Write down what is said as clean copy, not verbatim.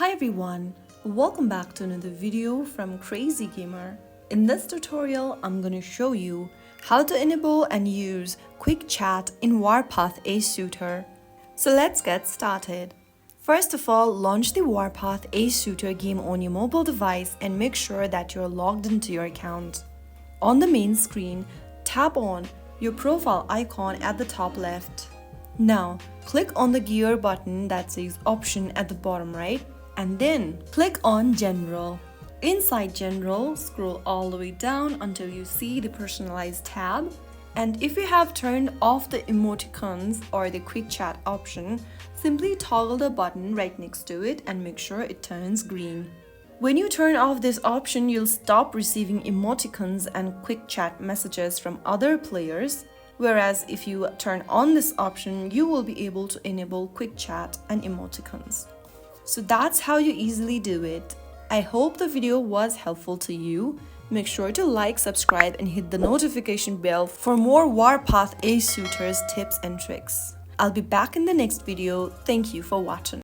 Hi everyone, welcome back to another video from Crazy Gamer. In this tutorial, I'm going to show you how to enable and use quick chat in Warpath Ace Shooter. So let's get started. First of all, launch the Warpath Ace Shooter game on your mobile device and make sure that you're logged into your account. On the main screen, tap on your profile icon at the top left. Now, click on the gear button that says Option at the bottom right, and then click on General. Inside General, scroll all the way down until you see the Personalize tab. And if you have turned off the emoticons or the quick chat option, simply toggle the button right next to it and make sure it turns green. When you turn off this option, you'll stop receiving emoticons and quick chat messages from other players. Whereas if you turn on this option, you will be able to enable quick chat and emoticons. So that's how you easily do it. I hope the video was helpful to you. Make sure to like, subscribe and hit the notification bell for more Warpath Ace Shooters tips and tricks. I'll be back in the next video. Thank you for watching.